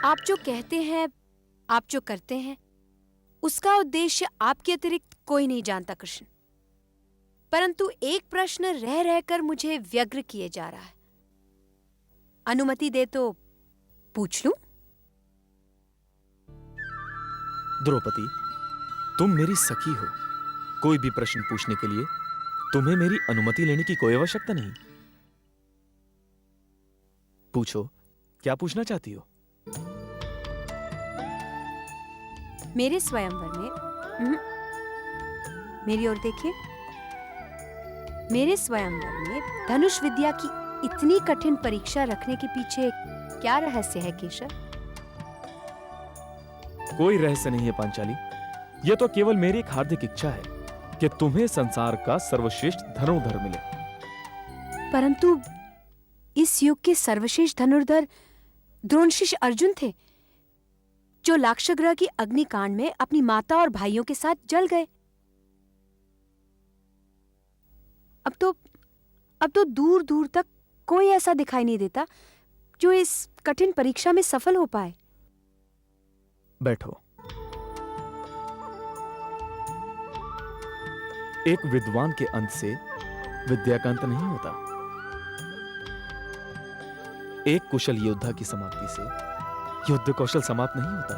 आप जो कहते हैं, आप जो करते हैं, उसका उद्देश्य आपके अतिरिक्त कोई नहीं जानता कृष्ण। परंतु एक प्रश्न रह रहकर मुझे व्यग्र किए जा रहा है। अनुमति दे तो पूछ लूं? द्रौपदी, तुम मेरी सखी हो। कोई भी प्रश्न पूछने के लिए तुम्हें मेरी अनुमति लेने की कोई आवश्यकता नहीं। पूछो, क्या पूछना चाहती हो? मेरे स्वयंवर में मेरी ओर देखिए। मेरे स्वयंवर में धनुष विद्या की इतनी कठिन परीक्षा रखने के पीछे क्या रहस्य है केशव? कोई रहस्य नहीं है पांचाली। यह तो केवल मेरी एक हार्दिक इच्छा है कि तुम्हें संसार का सर्वश्रेष्ठ धनुर्धर मिले। परंतु इस युग के सर्वश्रेष्ठ धनुर्धर द्रोणशिष्य अर्जुन थे, जो लाक्षागृह की अग्निकांड में अपनी माता और भाइयों के साथ जल गए। अब तो दूर दूर तक कोई ऐसा दिखाई नहीं देता जो इस कठिन परीक्षा में सफल हो पाए। बैठो। एक विद्वान के अंत से विद्या का अंत नहीं होता। एक कुशल योद्धा की समाप्ति से युद्ध कौशल समाप्त नहीं होता।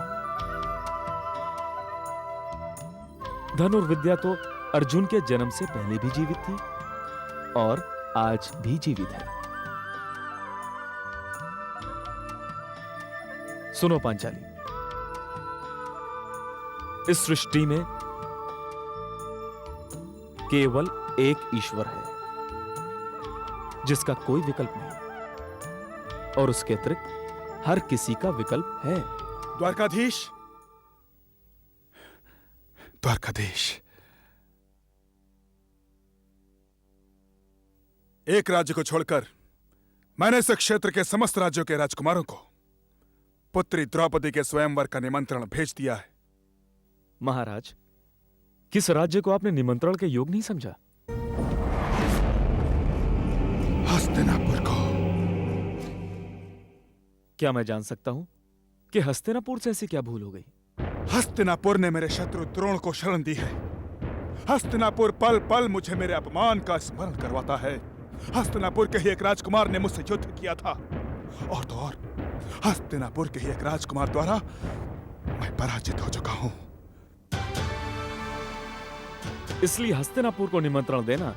धनुर्विद्या तो अर्जुन के जन्म से पहले भी जीवित थी और आज भी जीवित है। सुनो पांचाली, इस सृष्टि में केवल एक ईश्वर है जिसका कोई विकल्प नहीं, और उसके अतिरिक्त हर किसी का विकल्प है। द्वारकाधीश, द्वारकाधीश, एक राज्य को छोड़कर मैंने इस क्षेत्र के समस्त राज्यों के राजकुमारों को पुत्री द्रौपदी के स्वयंवर का निमंत्रण भेज दिया है। महाराज, किस राज्य को आपने निमंत्रण के योग्य नहीं समझा? हस्तिनापुर को। क्या मैं जान सकता हूं कि हस्तिनापुर से ऐसी क्या भूल हो गई? हस्तिनापुर ने मेरे शत्रु द्रोण को शरण दी है। हस्तिनापुर पल पल मुझे मेरे अपमान का स्मरण करवाता है। हस्तिनापुर के ही एक राजकुमार ने मुझसे युद्ध किया था, और तो और हस्तिनापुर के ही एक राजकुमार द्वारा मैं पराजित हो चुका हूं। इसलिए हस्तिनापुर को निमंत्रण देना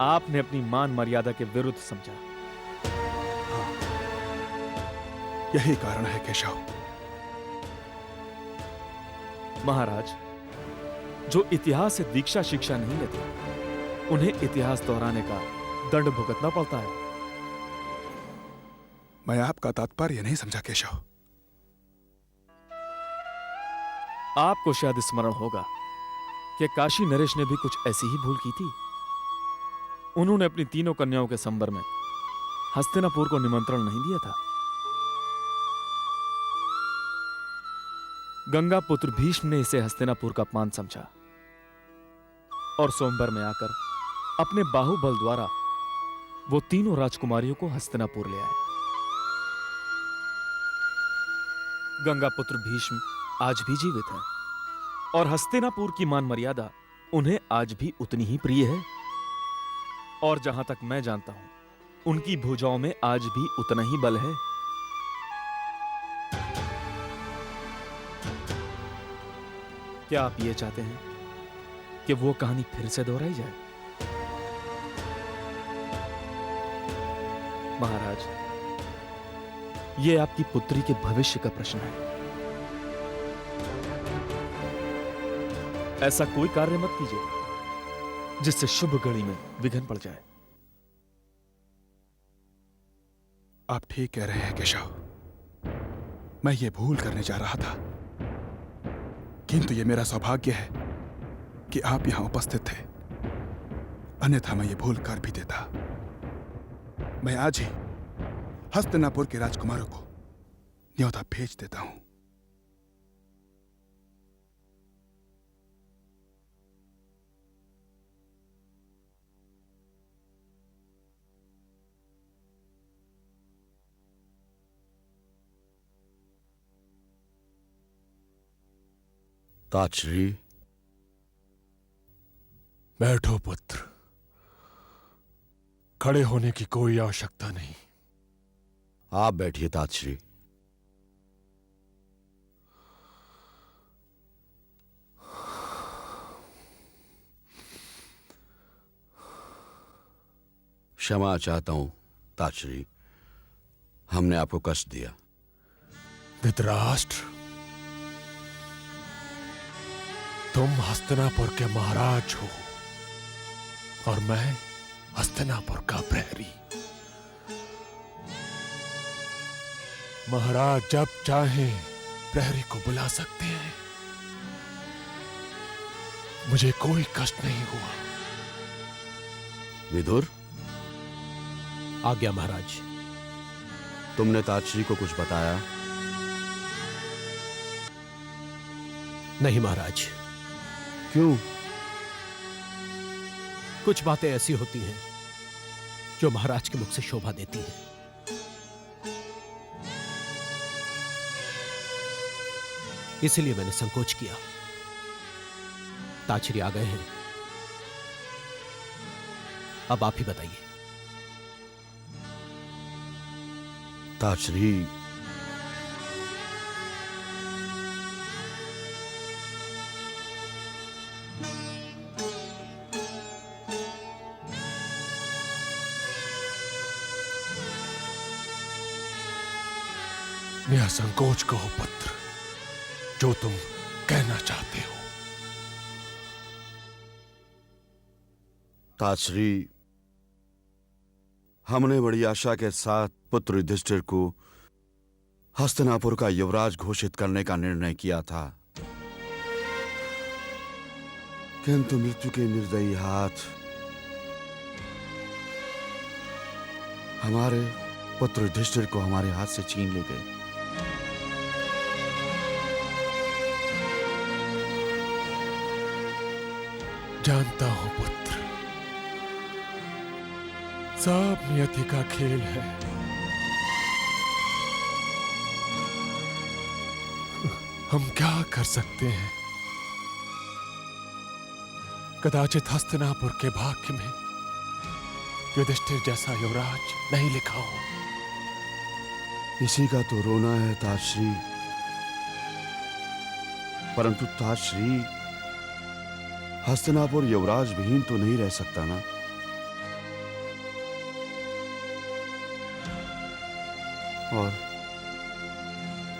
आपने अपनी मान मर्यादा के विरुद्ध समझा। हाँ, यही कारण है केशव। महाराज, जो इतिहास से दीक्षा शिक्षा नहीं लेते, उन्हें इतिहास दोहराने का दंड भुगतना पड़ता है। मैं आपका तात्पर्य नहीं समझा केशव। आपको शायद स्मरण होगा कि काशी नरेश ने भी कुछ ऐसी ही भूल की थी। उन्होंने अपनी तीनों कन्याओं के संबर में हस्तिनापुर को निमंत्रण नहीं दिया था। गंगा पुत्र भीष्म ने इसे हस्तिनापुर का अपमान समझा और स्वयंवर में आकर अपने बाहुबल द्वारा वो तीनों राजकुमारियों को हस्तिनापुर ले आए। गंगा पुत्र भीष्म आज भी जीवित हैं और हस्तिनापुर की मान मर्यादा उन्हें आज भी उतनी ही प्रिय है, और जहां तक मैं जानता हूं, उनकी भुजाओं में आज भी उतना ही बल है। क्या आप ये चाहते हैं कि वो कहानी फिर से दोहराई जाए? महाराज, ये आपकी पुत्री के भविष्य का प्रश्न है। ऐसा कोई कार्य मत कीजिए जिससे शुभ घड़ी में विघ्न पड़ जाए। आप ठीक कह रहे हैं केशव। मैं ये भूल करने जा रहा था, किंतु ये मेरा सौभाग्य है कि आप यहां उपस्थित थे, अन्यथा मैं ये भूल कर भी देता। मैं आज ही हस्तिनापुर के राजकुमारों को न्योता भेज देता हूं। ताजश्री, बैठो पुत्र। खड़े होने की कोई आवश्यकता नहीं। आप बैठिए ताजश्री। क्षमा चाहता हूं ताजश्री, हमने आपको कष्ट दिया। धृतराष्ट्र, तुम हस्तिनापुर के महाराज हो और मैं हस्तिनापुर का प्रहरी। महाराज जब चाहें प्रहरी को बुला सकते हैं। मुझे कोई कष्ट नहीं हुआ। विदुर, आज्ञा महाराज। तुमने ताजश्री को कुछ बताया? नहीं महाराज। क्यों? कुछ बातें ऐसी होती हैं जो महाराज के मुख से शोभा देती हैं। इसीलिए मैंने संकोच किया। ताजश्री आ गए हैं, अब आप ही बताइए। ताजश्री, निसंकोच कहो पुत्र, जो तुम कहना चाहते हो। ताजश्री, हमने बड़ी आशा के साथ पुत्र युधिष्ठिर को हस्तिनापुर का युवराज घोषित करने का निर्णय किया था, किंतु मृत्यु के निर्दयी हाथ हमारे पुत्र युधिष्ठिर को हमारे हाथ से छीन ले गए। जानता हूं पुत्र, सब नियति का खेल है। हम क्या कर सकते हैं? कदाचित हस्तिनापुर के भाग्य में युधिष्ठिर जैसा युवराज नहीं लिखा हो। इसी का तो रोना है ताजश्री। परंतु ताजश्री, हस्तिनापुर युवराज विहीन तो नहीं रह सकता ना। और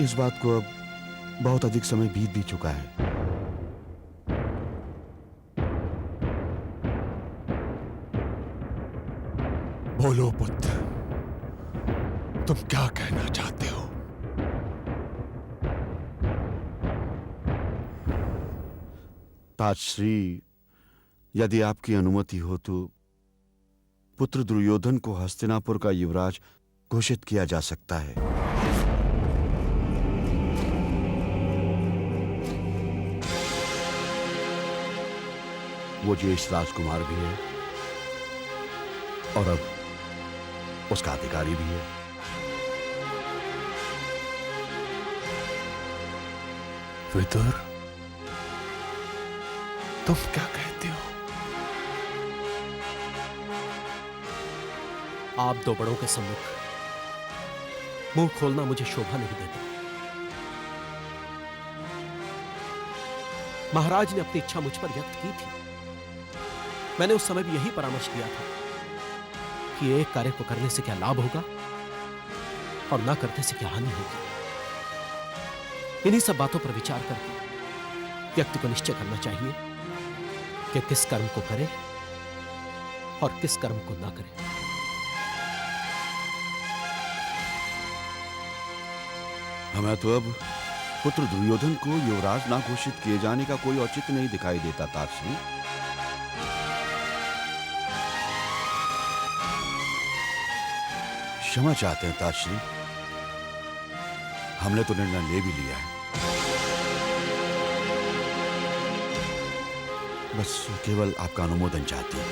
इस बात को अब बहुत अधिक समय बीत भी चुका है। बोलो पुत्र, तुम क्या कहना चाहते हो? ताजश्री, यदि आपकी अनुमति हो तो पुत्र दुर्योधन को हस्तिनापुर का युवराज घोषित किया जा सकता है। वो ज्येष्ठ राजकुमार भी है और अब उसका अधिकारी भी है। विदुर, तुम क्या कहते हो? आप दो बड़ों के सम्मुख मुंह खोलना मुझे शोभा नहीं देता। महाराज ने अपनी इच्छा मुझ पर व्यक्त की थी। मैंने उस समय भी यही परामर्श दिया था कि एक कार्य को करने से क्या लाभ होगा और ना करने से क्या हानि होगी। इन्हीं सब बातों पर विचार करके व्यक्ति को निश्चय करना चाहिए कि किस कर्म को करे और किस कर्म को ना करे। हमें तो अब पुत्र दुर्योधन को युवराज ना घोषित किए जाने का कोई औचित्य नहीं दिखाई देता ताजश्री। क्षमा चाहते हैं ताजश्री, हमने तो निर्णय ले भी लिया है। बस केवल आपका अनुमोदन चाहती है।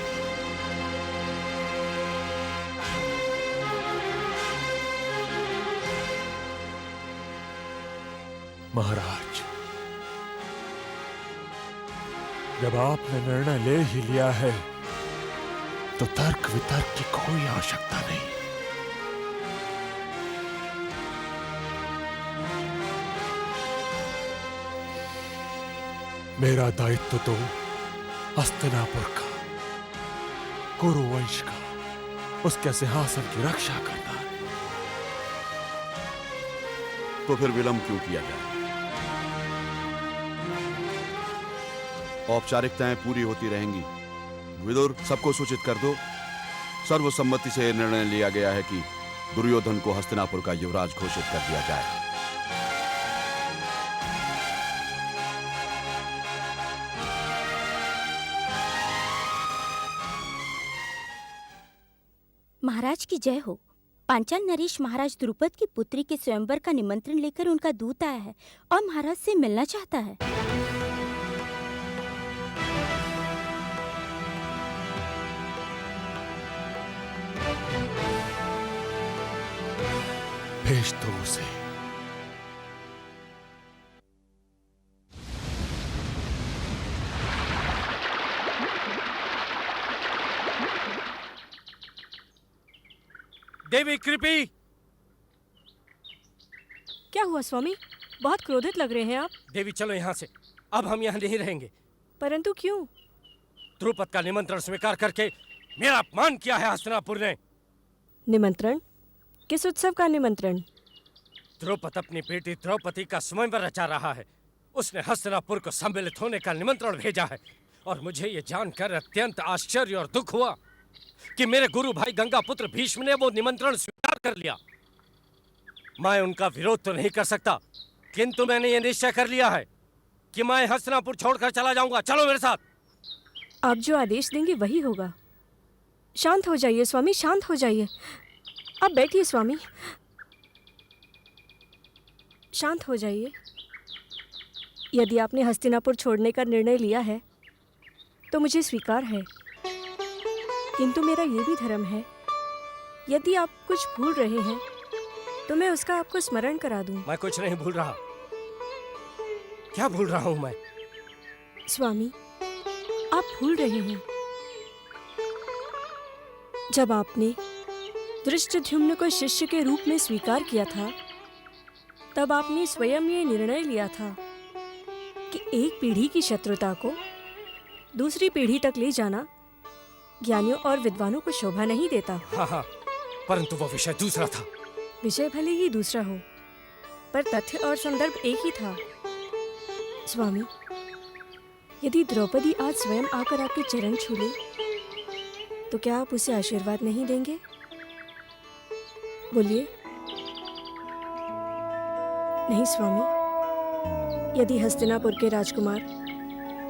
महाराज, जब आपने निर्णय ले ही लिया है तो तर्क वितर्क की कोई आवश्यकता नहीं। मेरा दायित्व तो हस्तिनापुर का, कुरुवंश का, उसके सिंहासन की रक्षा करना है। तो फिर विलंब क्यों किया जाए? औपचारिकताएं पूरी होती रहेंगी। विदुर, सबको सूचित कर दो। सर्वसम्मति से निर्णय लिया गया है कि दुर्योधन को हस्तिनापुर का युवराज घोषित कर दिया जाए। महाराज की जय हो। पांचाल नरेश महाराज द्रुपद की पुत्री के स्वयंवर का निमंत्रण लेकर उनका दूत आया है और महाराज से मिलना चाहता है। भेज दो उसे। देवी कृपी। क्या हुआ स्वामी? बहुत क्रोधित लग रहे हैं आप। देवी चलो यहाँ से, अब हम यहाँ नहीं रहेंगे। परंतु क्यों? द्रुपद का निमंत्रण स्वीकार करके मेरा अपमान किया है हस्तिनापुर ने। निमंत्रण? किस उत्सव का निमंत्रण? द्रुपद अपनी बेटी द्रौपदी का स्वयंवर रचा रहा है। उसने हस्तिनापुर को सम्मिलित होने का निमंत्रण भेजा है और मुझे ये जानकर अत्यंत आश्चर्य और दुख हुआ कि मेरे गुरु भाई गंगा पुत्र भीष्म ने वो निमंत्रण स्वीकार कर लिया। मैं उनका विरोध तो नहीं कर सकता, किंतु मैंने ये निश्चय कर लिया है कि मैं हस्तिनापुर छोड़कर चला जाऊंगा। चलो मेरे साथ। आप जो आदेश देंगे वही होगा। शांत हो जाइए स्वामी, शांत हो जाइए। आप बैठिए स्वामी, शांत हो जाइए। यदि आपने हस्तिनापुर छोड़ने का निर्णय लिया है तो मुझे स्वीकार है, किंतु मेरा ये भी धर्म है, यदि आप कुछ भूल रहे हैं तो मैं उसका आपको स्मरण करा दूं। मैं कुछ नहीं भूल रहा। क्या भूल रहा हूं मैं? स्वामी, आप भूल रहे हैं। जब आपने धृष्टद्युम्न को शिष्य के रूप में स्वीकार किया था, तब आपने स्वयं ये निर्णय लिया था कि एक पीढ़ी की शत्रुता को दूसरी पीढ़ी तक ले जाना ज्ञानियों और विद्वानों को शोभा नहीं देता। हाँ, परंतु वो विषय दूसरा था। विषय भले ही दूसरा हो, पर तथ्य और संदर्भ एक ही था। स्वामी, यदि द्रौपदी आज स्वयं आकर आपके चरण छू ले तो क्या आप उसे आशीर्वाद नहीं देंगे? बोलिए। नहीं स्वामी, यदि हस्तिनापुर के राजकुमार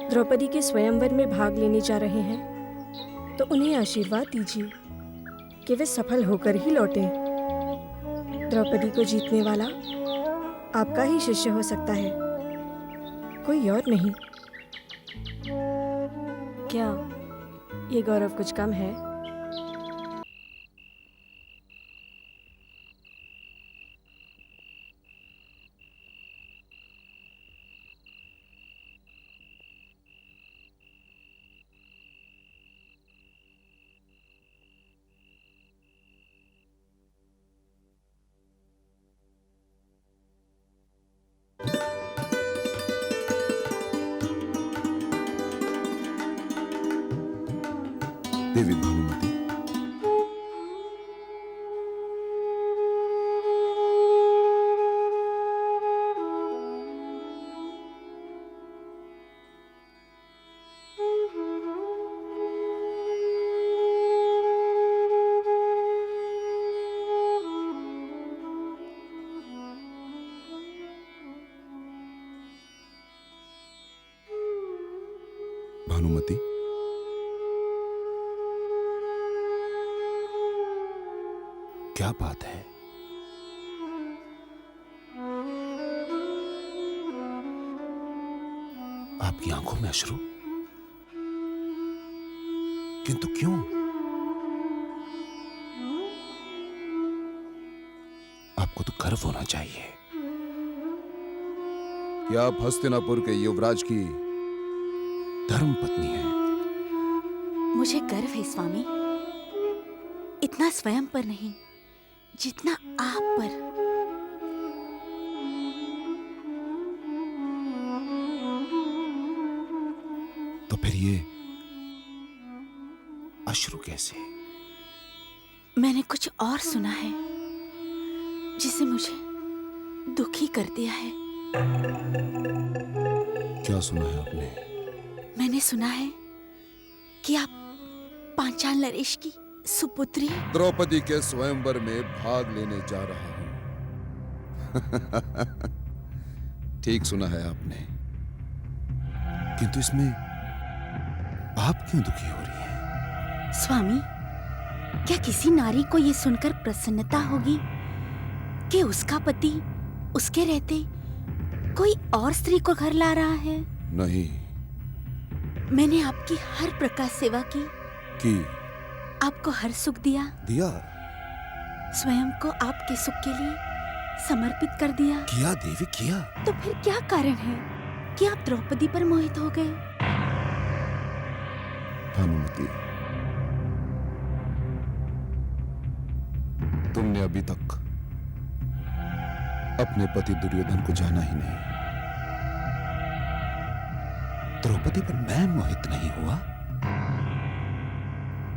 द्रौपदी के स्वयंवर में भाग लेने जा रहे हैं तो उन्हें आशीर्वाद दीजिए कि वे सफल होकर ही लौटें। द्रौपदी को जीतने वाला आपका ही शिष्य हो सकता है, कोई और नहीं। क्या ये गौरव कुछ कम है? देवी भानुमति, भानुमति, क्या बात है? आपकी आंखों में अश्रु, किंतु क्यों? आपको तो गर्व होना चाहिए क्या आप हस्तिनापुर के युवराज की धर्मपत्नी हैं। मुझे गर्व है स्वामी, इतना स्वयं पर नहीं जितना आप पर। तो फिर ये अश्रु कैसे? मैंने कुछ और सुना है जिसे मुझे दुखी कर दिया है। क्या सुना है आपने? मैंने सुना है कि आप पांचाल नरेश की सुपुत्री। द्रौपदी के स्वयंवर में भाग लेने जा रहा हूं। ठीक सुना है आपने, किंतु इसमें आप क्यों दुखी हो रही हैं? स्वामी, क्या किसी नारी को ये सुनकर प्रसन्नता होगी कि उसका पति उसके रहते कोई और स्त्री को घर ला रहा है? नहीं। मैंने आपकी हर प्रकार सेवा की, आपको हर सुख दिया, स्वयं को आपके सुख के लिए समर्पित कर दिया। किया देवी, किया। तो फिर क्या कारण है कि आप द्रौपदी पर मोहित हो गए? भानुमति, तुमने अभी तक अपने पति दुर्योधन को जाना ही नहीं। द्रौपदी पर मैं मोहित नहीं हुआ।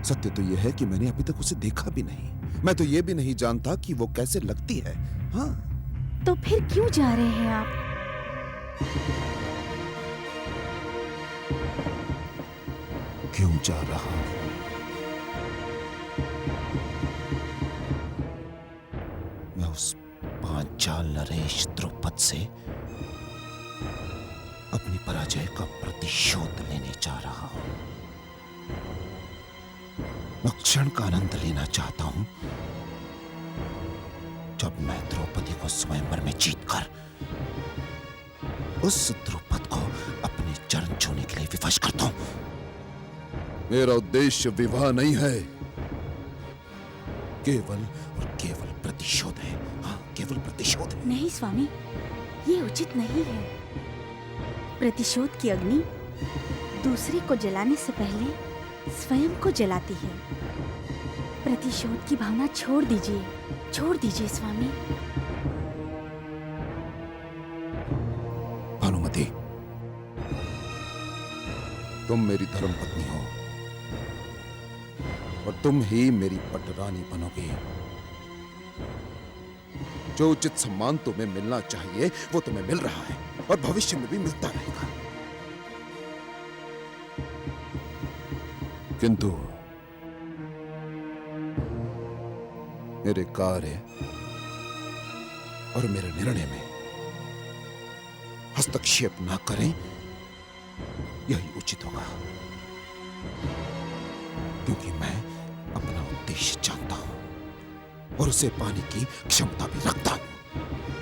सत्य तो यह है कि मैंने अभी तक उसे देखा भी नहीं। मैं तो यह भी नहीं जानता कि वो कैसे लगती है। हाँ, तो फिर क्यों जा रहे हैं आप? क्यों जा रहा हूं? मैं उस पांचाल नरेश द्रुपद से अपनी पराजय का प्रतिशोध लेने जा रहा हूं। मैं क्षण का आनंद लेना चाहता हूं जब मैं द्रौपदी को स्वयंवर में जीतकर उस द्रुपद को अपने चरण छूने के लिए विवश करता हूं। मेरा उद्देश्य विवाह नहीं है, केवल और केवल प्रतिशोध है। हाँ, केवल प्रतिशोध है। नहीं स्वामी, ये उचित नहीं है। प्रतिशोध की अग्नि दूसरे को जलाने से पहले स्वयं को जलाती है। प्रतिशोध की भावना छोड़ दीजिए, छोड़ दीजिए स्वामी। भानुमति, तुम मेरी धर्मपत्नी हो और तुम ही मेरी पटरानी बनोगे। जो उचित सम्मान तुम्हें मिलना चाहिए वो तुम्हें मिल रहा है और भविष्य में भी मिलता रहेगा। किंतु मेरे कार्य और मेरे निर्णय में हस्तक्षेप ना करें, यही उचित होगा। क्योंकि मैं अपना उद्देश्य जानता हूं और उसे पाने की क्षमता भी रखता हूं,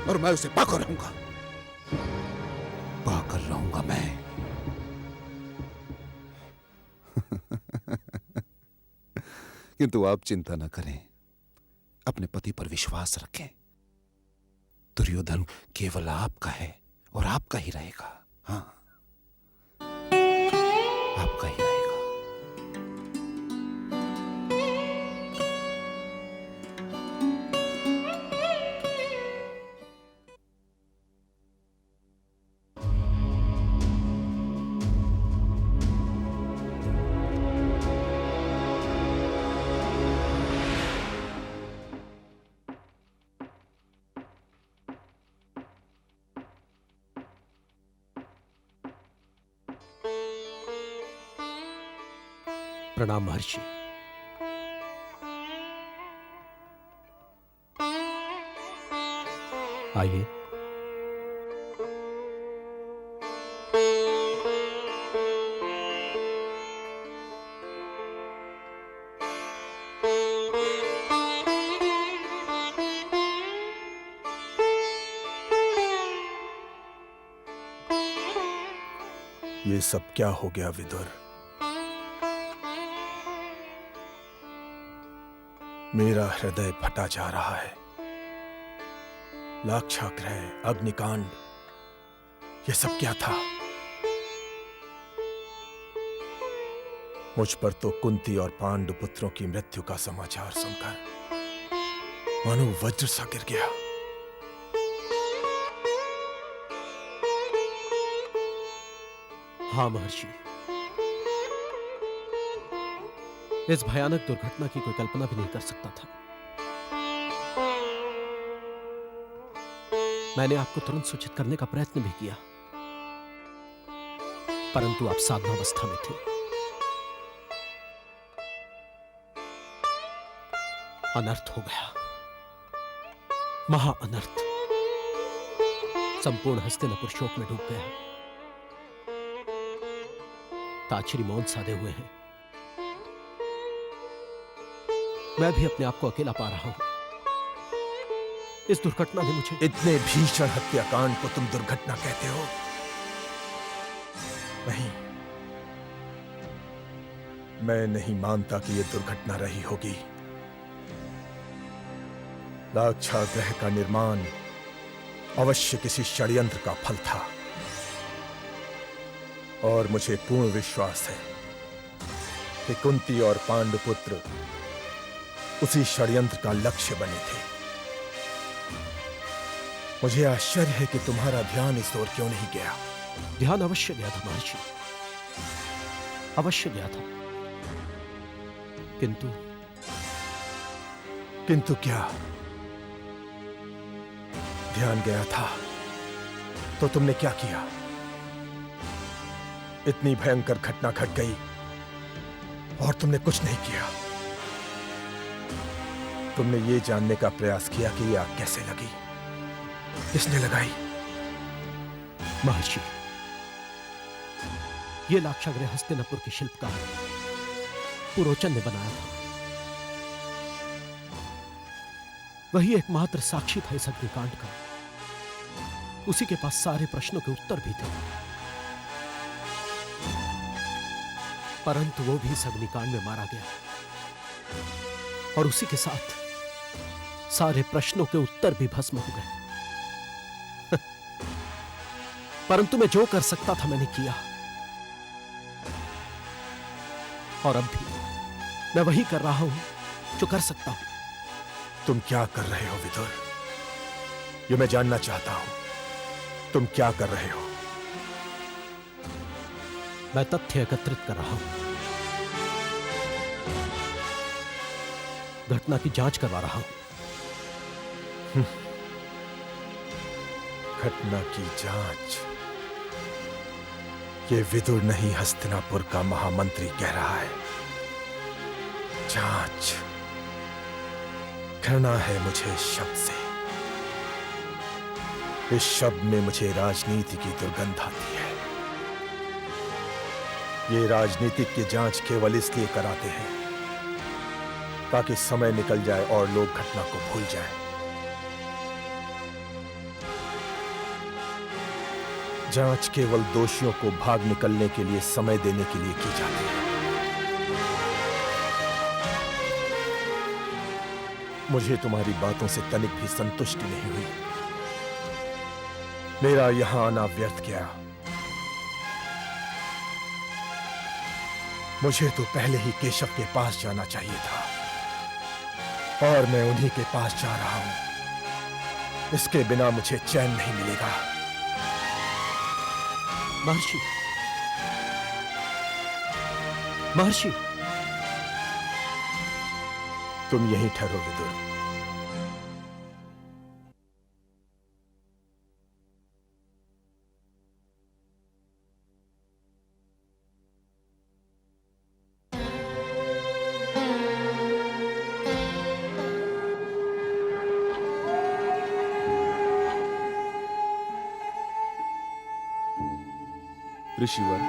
और मैं उसे पाकर रहूंगा, पाकर रहूंगा मैं। किंतु आप चिंता न करें, अपने पति पर विश्वास रखें। दुर्योधन केवल आपका है और आपका ही रहेगा। हाँ, आपका ही रहेगा। प्रणाम महर्षि। आइए। ये सब क्या हो गया विदुर? मेरा हृदय फटा जा रहा है। लाक्षागृह, अग्निकांड, ये सब क्या था? मुझ पर तो कुंती और पांडु पुत्रों की मृत्यु का समाचार सुनकर मानो वज्र सा गिर गया। हाँ महर्षि, इस भयानक दुर्घटना की कोई कल्पना भी नहीं कर सकता था। मैंने आपको तुरंत सूचित करने का प्रयत्न भी किया, परंतु आप साधनावस्था में थे। अनर्थ हो गया, महा अनर्थ। संपूर्ण हस्तिनापुर शोक में डूब गया। ताचरी मौन साधे हुए हैं। मैं भी अपने आप को अकेला पा रहा हूं। इस दुर्घटना ने मुझे इतने भीषण हत्याकांड को तुम दुर्घटना कहते हो? नहीं, मैं नहीं मानता कि यह दुर्घटना रही होगी। लाक्षागृह का निर्माण अवश्य किसी षड्यंत्र का फल था, और मुझे पूर्ण विश्वास है कि कुंती और पांडुपुत्र उसी षड्यंत्र का लक्ष्य बने थे। मुझे आश्चर्य है कि तुम्हारा ध्यान इस ओर क्यों नहीं गया। ध्यान अवश्य गया था महर्षि, अवश्य गया था, किंतु किंतु क्या? ध्यान गया था तो तुमने क्या किया? इतनी भयंकर घटना घट गई और तुमने कुछ नहीं किया। तुमने ये जानने का प्रयास किया कि ये आग कैसे लगी, किसने लगाई? महर्षि, ये लाक्षागृह हस्तिनापुर के शिल्पकार पुरोचन ने बनाया था। वही एकमात्र साक्षी था इस अग्निकांड का। उसी के पास सारे प्रश्नों के उत्तर भी थे, परंतु वो भी इस अग्निकांड में मारा गया, और उसी के साथ सारे प्रश्नों के उत्तर भी भस्म हो गए। परंतु मैं जो कर सकता था मैंने किया, और अब भी मैं वही कर रहा हूं जो कर सकता हूं। तुम क्या कर रहे हो विदुर? ये मैं जानना चाहता हूं। तुम क्या कर रहे हो? मैं तथ्य एकत्रित कर रहा हूं, घटना की जांच करवा रहा हूं। घटना की जांच? ये विदुर नहीं, हस्तिनापुर का महामंत्री कह रहा है। जांच? घृणा है मुझे इस शब्द से। इस शब्द में मुझे राजनीति की दुर्गंध आती है। ये राजनीतिक की जांच केवल इसलिए कराते हैं ताकि समय निकल जाए और लोग घटना को भूल जाएं। जांच केवल दोषियों को भाग निकलने के लिए समय देने के लिए की जाती है। मुझे तुम्हारी बातों से तनिक भी संतुष्टि नहीं हुई। मेरा यहां आना व्यर्थ गया। मुझे तो पहले ही केशव के पास जाना चाहिए था, और मैं उन्हीं के पास जा रहा हूं। इसके बिना मुझे चैन नहीं मिलेगा। महर्षि, महर्षि, तुम यहीं ठहरो विदुर। ऋषिवर,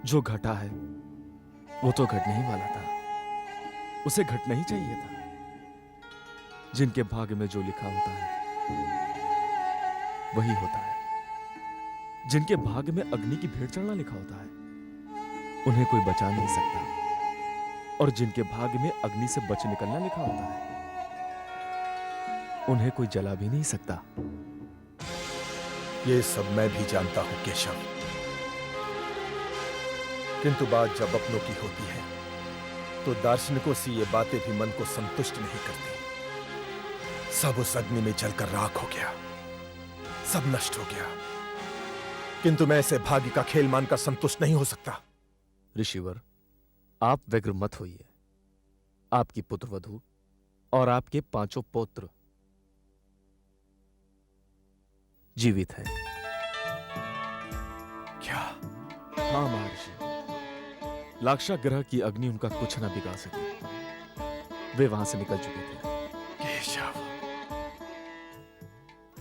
जो घटा है वो तो घटने ही वाला था। उसे घटना ही चाहिए था। जिनके भाग्य में जो लिखा होता है वही होता है। जिनके भाग्य में अग्नि की भेंट चढ़ना लिखा होता है उन्हें कोई बचा नहीं सकता, और जिनके भाग्य में अग्नि से बच निकलना लिखा होता है उन्हें कोई जला भी नहीं सकता। ये सब मैं भी जानता हूं केशव, किंतु बात जब अपनों की होती है तो दार्शनिकों से ये बातें भी मन को संतुष्ट नहीं करती। सब उस अग्नि में जलकर राख हो गया, सब नष्ट हो गया, किंतु मैं ऐसे भाग्य का खेल मानकर संतुष्ट नहीं हो सकता। ऋषिवर, आप व्यग्र मत होइए। आपकी पुत्रवधू और आपके 5 पौत्र जीवित हैं। क्या? हाँ महर्षि, लाक्षागृह की अग्नि उनका कुछ न बिगाड़ सकी। वे वहां से निकल चुके थे। केशव,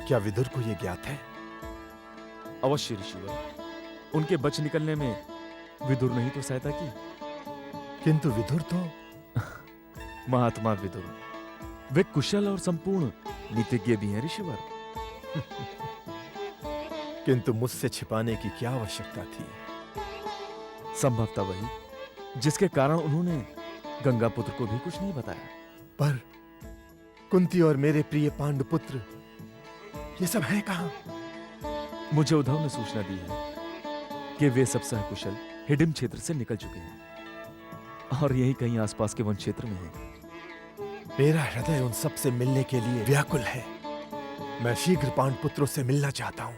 क्या विदुर को यह ज्ञात है? अवश्य ऋषिवर, उनके बच निकलने में विदुर ने ही तो सहायता की। किंतु विदुर तो महात्मा विदुर, वे कुशल और संपूर्ण नीतिज्ञ भी हैं ऋषिवर। किंतु मुझसे छिपाने की क्या आवश्यकता थी? संभवतः वही जिसके कारण उन्होंने गंगापुत्र को भी कुछ नहीं बताया। पर कुंती और मेरे प्रिय पांडुपुत्र ये सब है कहां? मुझे उद्धव ने सूचना दी है कि वे सब सहकुशल हिडिम क्षेत्र से निकल चुके हैं और यही कहीं आसपास के वन क्षेत्र में हैं। मेरा हृदय उन सब से मिलने के लिए व्याकुल है। मैं शीघ्र पांडुपुत्रों से मिलना चाहता हूं।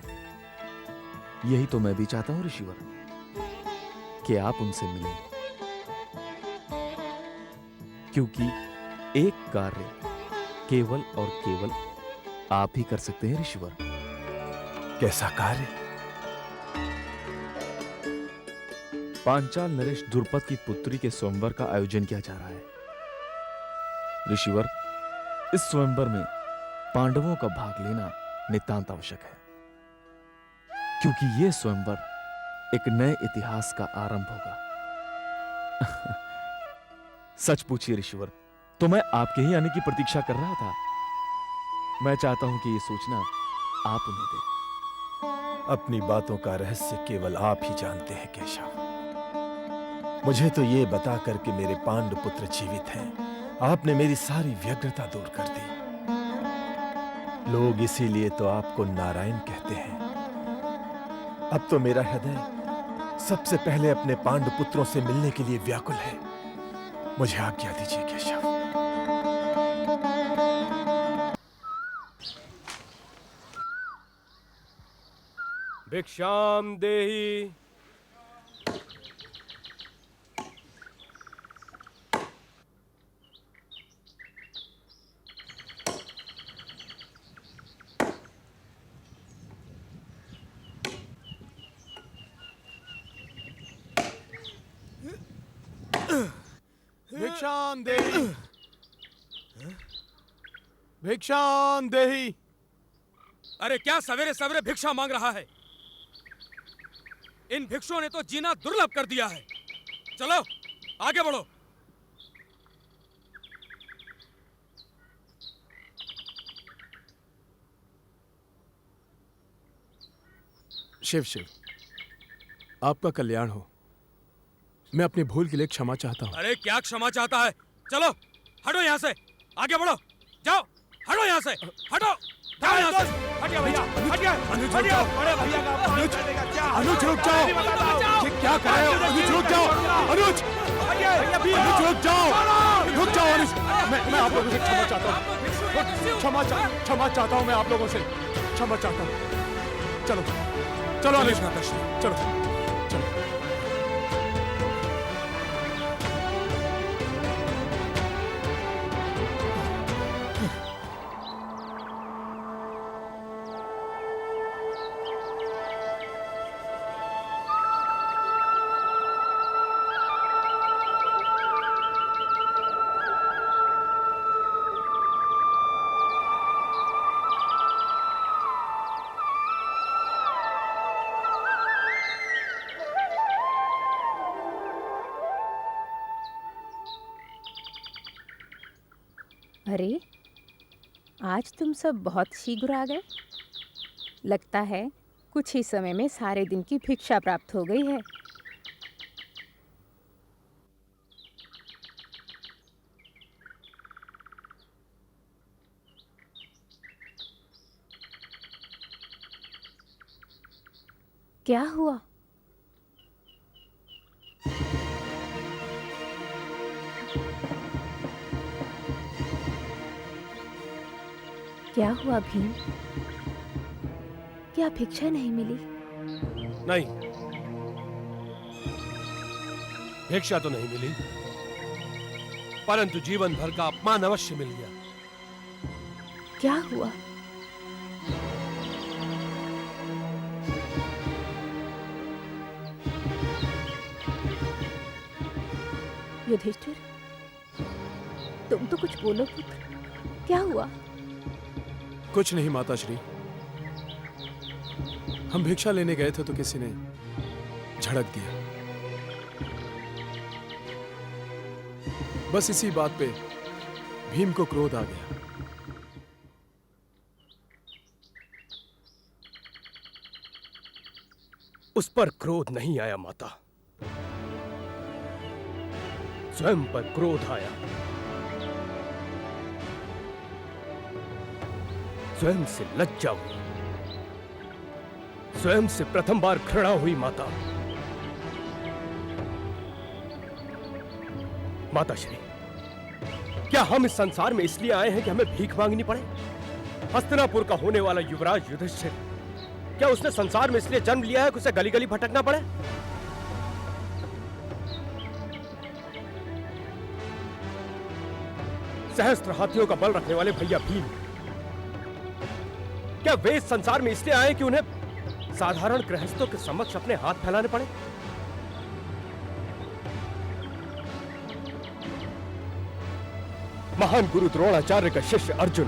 यही तो मैं भी चाहता हूं ऋषिवर, कि आप उनसे मिलें, क्योंकि एक कार्य केवल और केवल आप ही कर सकते हैं ऋषिवर। कैसा कार्य? पांचाल नरेश द्रुपद की पुत्री के स्वयंवर का आयोजन किया जा रहा है ऋषिवर। इस स्वयंवर में पांडवों का भाग लेना नितांत आवश्यक है, क्योंकि यह स्वयंवर एक नए इतिहास का आरंभ होगा। सच पूछिए ऋषिवर, तो मैं आपके ही आने की प्रतीक्षा कर रहा था। मैं चाहता हूं कि यह सूचना आप उन्हें दें। अपनी बातों का रहस्य केवल आप ही जानते हैं केशव। मुझे तो ये बता कर कि मेरे पांडुपुत्र जीवित हैं, आपने मेरी सारी व्यग्रता दूर कर दी। लोग इसीलिए तो आपको नारायण कहते हैं। अब तो मेरा हृदय सबसे पहले अपने पांडुपुत्रों से मिलने के लिए व्याकुल है। मुझे आज्ञा दीजिए केशव। भिक्षाम देहि। भिक्षाम देहि, भिक्षाम देहि। अरे क्या सवेरे सवेरे भिक्षा मांग रहा है? इन भिक्षुओं ने तो जीना दुर्लभ कर दिया है। चलो आगे बढ़ो। शिव शिव, आपका कल्याण हो। मैं अपनी भूल के लिए क्षमा चाहता हूँ। अरे क्या क्षमा चाहता है? चलो हटो यहाँ से, आगे बढ़ो, जाओ, हटो यहाँ से, हटो, जाओ यहाँ से। हटिए भैया, हटिए, अनुज रुक जाओ। बड़े भैया का अनुज, अनुज रुक जाओ। ये क्या कर रहे हो? अनुज रुक जाओ, अनुज, अनुज रुक जाओ, रुक जाओ अनुज। मैं आप लोगों से क्षमा चाहता हूँ, क्षमा चाहता हूँ मैं आप लोगों से, क्षमा चाहता हूँ। चलो चलो अनुज, चलो चलो। अरे आज तुम सब बहुत शीघ्र आ गए। लगता है कुछ ही समय में सारे दिन की भिक्षा प्राप्त हो गई है। क्या हुआ? क्या हुआ भीम? क्या भिक्षा नहीं मिली? नहीं, भिक्षा तो नहीं मिली, परंतु जीवन भर का अपमान अवश्य मिल गया। क्या हुआ? युधिष्ठिर, तुम तो कुछ बोलो पुत्र, क्या हुआ? कुछ नहीं माताश्री, हम भिक्षा लेने गए थे तो किसी ने झड़क दिया। बस इसी बात पे भीम को क्रोध आ गया। उस पर क्रोध नहीं आया माता, स्वयं पर क्रोध आया। स्वयं से लज्जा हुई, स्वयं से प्रथम बार घृणा हुई माता। माताश्री, क्या हम इस संसार में इसलिए आए हैं कि हमें भीख मांगनी पड़े? हस्तिनापुर का होने वाला युवराज युधिष्ठिर, क्या उसने संसार में इसलिए जन्म लिया है कि उसे गली गली भटकना पड़े? सहस्त्र हाथियों का बल रखने वाले भैया भीम, क्या वे इस संसार में इसलिए आए कि उन्हें साधारण गृहस्थों के समक्ष अपने हाथ फैलाने पड़े? महान गुरु द्रोणाचार्य का शिष्य अर्जुन,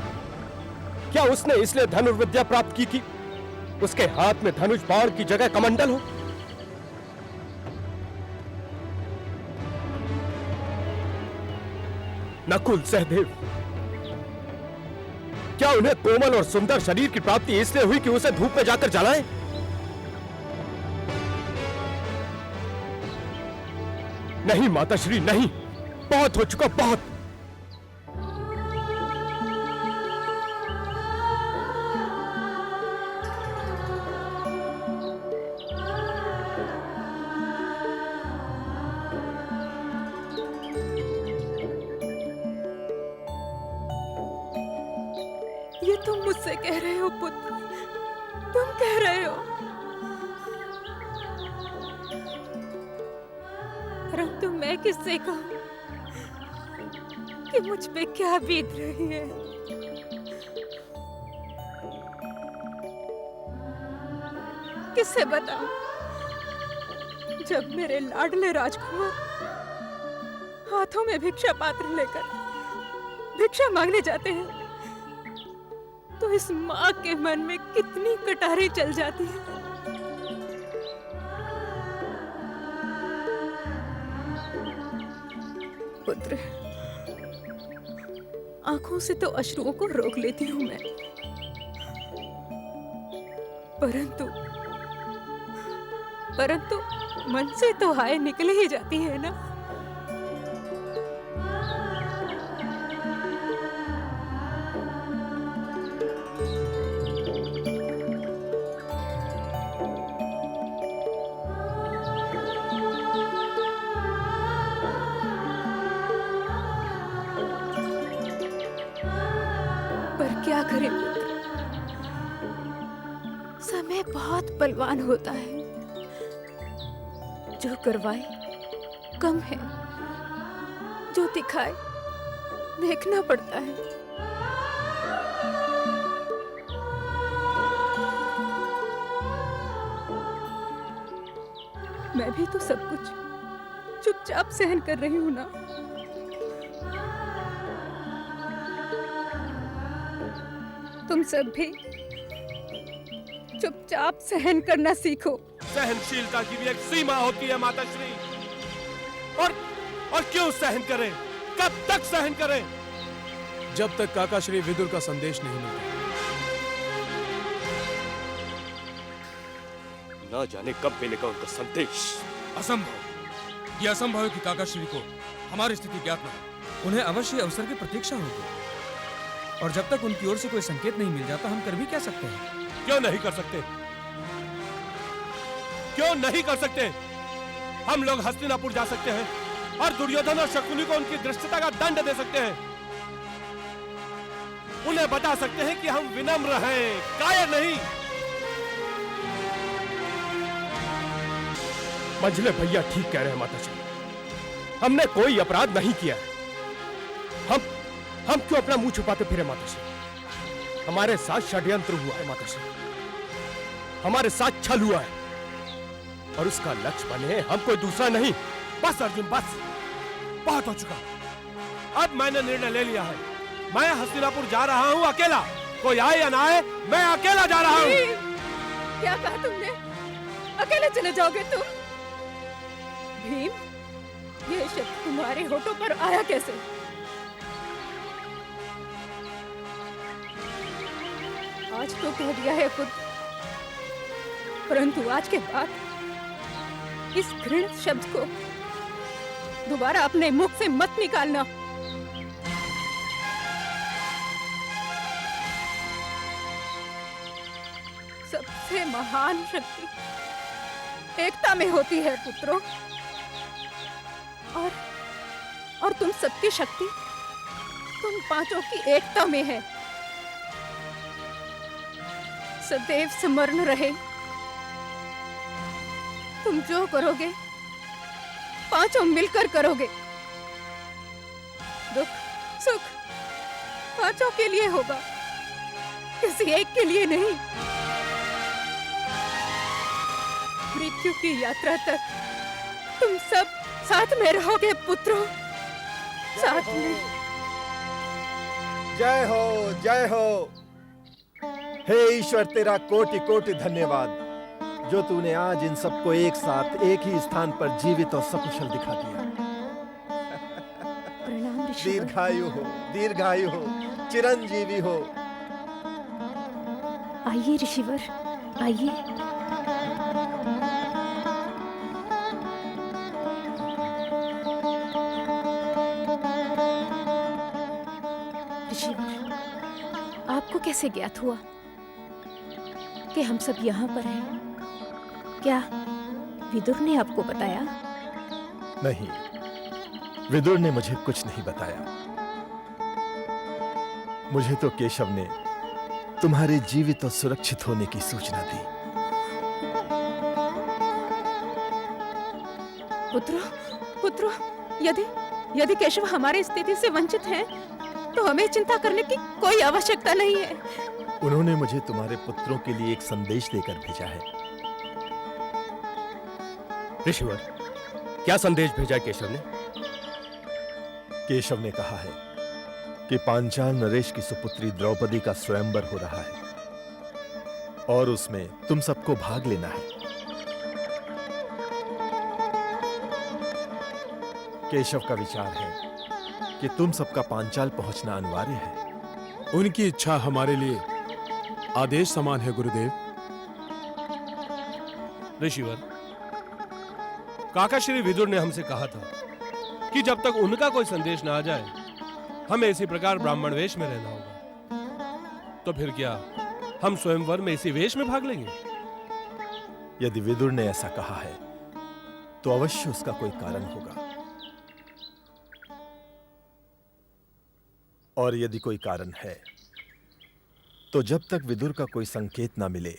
क्या उसने इसलिए धनुर्विद्या प्राप्त की कि उसके हाथ में धनुष बाण की जगह कमंडल हो? नकुल, सहदेव, क्या उन्हें कोमल और सुंदर शरीर की प्राप्ति इसलिए हुई कि उसे धूप में जाकर जलाएं? नहीं माताश्री, नहीं, बहुत हो चुका, बहुत। ये तुम मुझसे कह रहे हो पुत्र, तुम कह रहे हो, परंतु मैं किससे कहूं कि मुझ पे क्या बीत रही है? किससे बताऊं जब मेरे लाडले राजकुमार हाथों में भिक्षा पात्र लेकर भिक्षा मांगने जाते हैं तो इस माँ के मन में कितनी कटारी चल जाती है। पुत्र, आंखों से तो अश्रुओं को रोक लेती हूं मैं, परंतु मन से तो हाय निकल ही जाती है ना। क्या करें पुत्र, समय बहुत बलवान होता है, जो करवाए कम है, जो दिखाए देखना पड़ता है। मैं भी तो सब कुछ चुपचाप सहन कर रही हूं ना। तुम सब भी चुपचाप सहन करना सीखो। सहनशीलता की भी एक सीमा होती है माताश्री, और क्यों सहन करें, कब तक सहन करें? जब तक काका श्री विदुर का संदेश नहीं मिलता। ना जाने कब मिलेगा उनका संदेश। असंभव, यह असंभव है कि काका श्री को हमारी स्थिति ज्ञात न हो। उन्हें अवश्य अवसर की प्रतीक्षा होगी, और जब तक उनकी ओर से कोई संकेत नहीं मिल जाता हम कर भी क्या सकते हैं? क्यों नहीं कर सकते? क्यों नहीं कर सकते? हम लोग हस्तिनापुर जा सकते हैं, और दुर्योधन और शकुनी को उनकी धृष्टता का दंड दे सकते हैं। उन्हें बता सकते हैं कि हम विनम्र हैं, कायर नहीं। मंझले भैया ठीक कह रहे हैं माता श्री, हमने कोई अपराध नहीं किया है। हम क्यों अपना मुंह छुपाते फिरे माता श्री? हमारे साथ षड्यंत्र हुआ है माता श्री, हमारे साथ छल हुआ है, और उसका लक्ष्य बने हम कोई दूसरा नहीं। बस अर्जुन बस, बहुत हो चुका। अब मैंने निर्णय ले लिया है, मैं हस्तिनापुर जा रहा हूँ अकेला। कोई आए या ना आए, मैं अकेला जा रहा हूँ। क्या कहा तुमने? अकेले चले जाओगे तुम? भीम, ये शब्द तुम्हारे होठों पर आया कैसे? आज तो कह दिया है खुद, परंतु आज के बाद इस घृणित शब्द को दोबारा अपने मुख से मत निकालना। सबसे महान शक्ति एकता में होती है पुत्रों, और तुम सबकी शक्ति तुम पांचों की एकता में है। सदैव स्मरण रहे, तुम जो करोगे पांचों मिलकर करोगे। दुख सुख पांचों के लिए होगा, किसी एक के लिए नहीं। मृत्यु की यात्रा तक तुम सब साथ में रहोगे पुत्रों, साथ में। जय हो, जय हो। हे ईश्वर, तेरा कोटि कोटि धन्यवाद जो तूने आज इन सबको एक साथ एक ही स्थान पर जीवित और सकुशल दिखा दिया। प्रणाम ऋषि। दीर्घायु हो, दीर्घायु हो, चिरंजीवी हो। आइए ऋषिवर, आइए। ऋषिवर, आपको कैसे ज्ञात हुआ कि हम सब यहाँ पर हैं? क्या विदुर ने आपको बताया? नहीं, विदुर ने मुझे कुछ नहीं बताया। मुझे तो केशव ने तुम्हारे जीवित और सुरक्षित होने की सूचना दी। पुत्रों, यदि केशव हमारी स्थिति से वंचित हैं, तो हमें चिंता करने की कोई आवश्यकता नहीं है। उन्होंने मुझे तुम्हारे पुत्रों के लिए एक संदेश देकर भेजा है। ऋषिवर, क्या संदेश भेजा केशव ने? केशव ने कहा है कि पांचाल नरेश की सुपुत्री द्रौपदी का स्वयंवर हो रहा है और उसमें तुम सबको भाग लेना है। केशव का विचार है कि तुम सबका पांचाल पहुंचना अनिवार्य है। उनकी इच्छा हमारे लिए आदेश समान है गुरुदेव। ऋषिवर, काका श्री विदुर ने हमसे कहा था कि जब तक उनका कोई संदेश ना आ जाए, हमें इसी प्रकार ब्राह्मण वेश में रहना होगा। तो फिर क्या हम स्वयंवर में इसी वेश में भाग लेंगे? यदि विदुर ने ऐसा कहा है तो अवश्य उसका कोई कारण होगा, और यदि कोई कारण है तो जब तक विदुर का कोई संकेत ना मिले,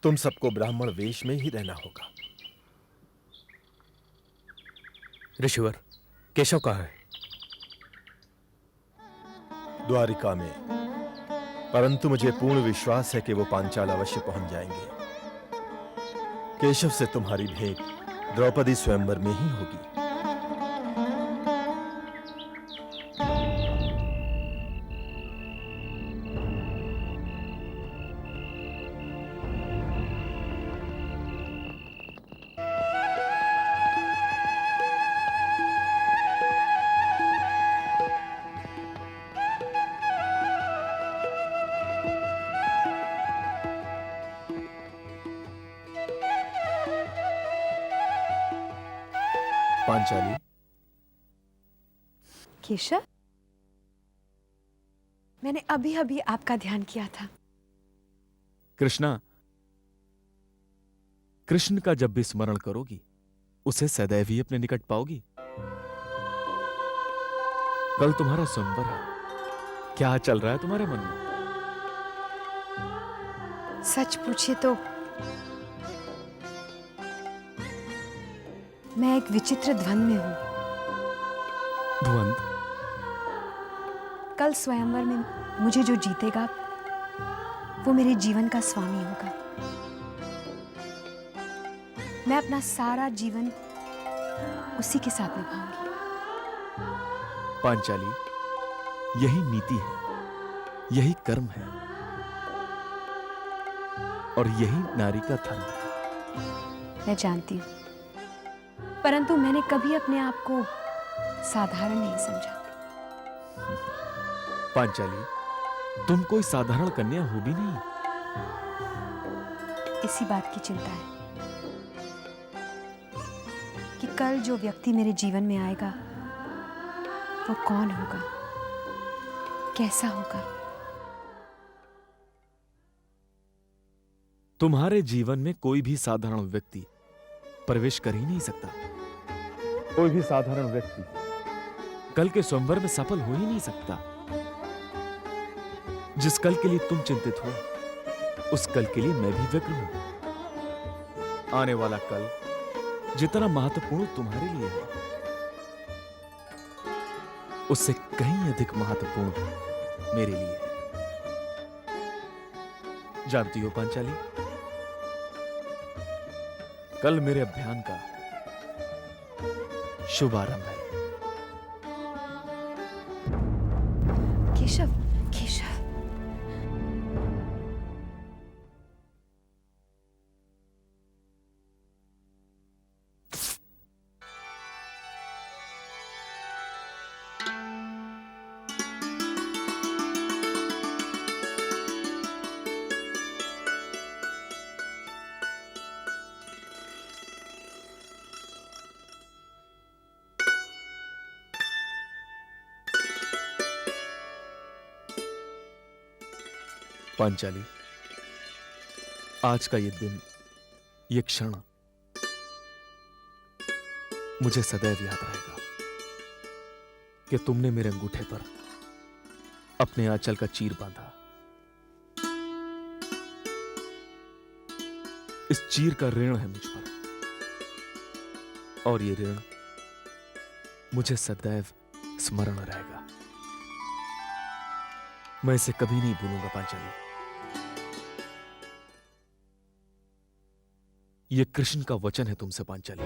तुम सबको ब्राह्मण वेश में ही रहना होगा। ऋषिवर, केशव कहाँ है? द्वारिका में, परंतु मुझे पूर्ण विश्वास है कि वो पांचाल अवश्य पहुंच जाएंगे। केशव से तुम्हारी भेंट द्रौपदी स्वयंवर में ही होगी। पांचाली। केशव, मैंने अभी अभी आपका ध्यान किया था। कृष्णा, कृष्ण का जब भी स्मरण करोगी, उसे सदैव ही अपने निकट पाओगी। कल तुम्हारा स्वयंवर है, क्या चल रहा है तुम्हारे मन में? सच पूछे तो मैं एक विचित्र द्वंद में हूं। द्वंद? कल स्वयंवर में मुझे जो जीतेगा वो मेरे जीवन का स्वामी होगा। मैं अपना सारा जीवन उसी के साथ निभाऊंगी। पांचाली, यही नीति है, यही कर्म है और यही नारी का धर्म है। मैं जानती हूं, परंतु मैंने कभी अपने आप को साधारण नहीं समझा। पांचाली, तुम कोई साधारण कन्या हो भी नहीं। इसी बात की चिंता है कि कल जो व्यक्ति मेरे जीवन में आएगा वो कौन होगा, कैसा होगा। तुम्हारे जीवन में कोई भी साधारण व्यक्ति प्रवेश कर ही नहीं सकता। कोई भी साधारण व्यक्ति कल के स्वयंवर में सफल हो ही नहीं सकता। जिस कल के लिए तुम चिंतित हो, उस कल के लिए मैं भी व्यग्र हूं। आने वाला कल जितना महत्वपूर्ण तुम्हारे लिए है, उससे कहीं अधिक महत्वपूर्ण मेरे लिए है। जानती हो पांचाली, कल मेरे अभियान का शुभारंभ है। केशव, केशव, पांचाली, आज का ये दिन, ये क्षण मुझे सदैव याद रहेगा कि तुमने मेरे अंगूठे पर अपने आंचल का चीर बांधा। इस चीर का ऋण है मुझ पर, और ये ऋण मुझे सदैव स्मरण रहेगा। मैं इसे कभी नहीं भूलूंगा पांचाली। ये कृष्ण का वचन है तुमसे पांचाली।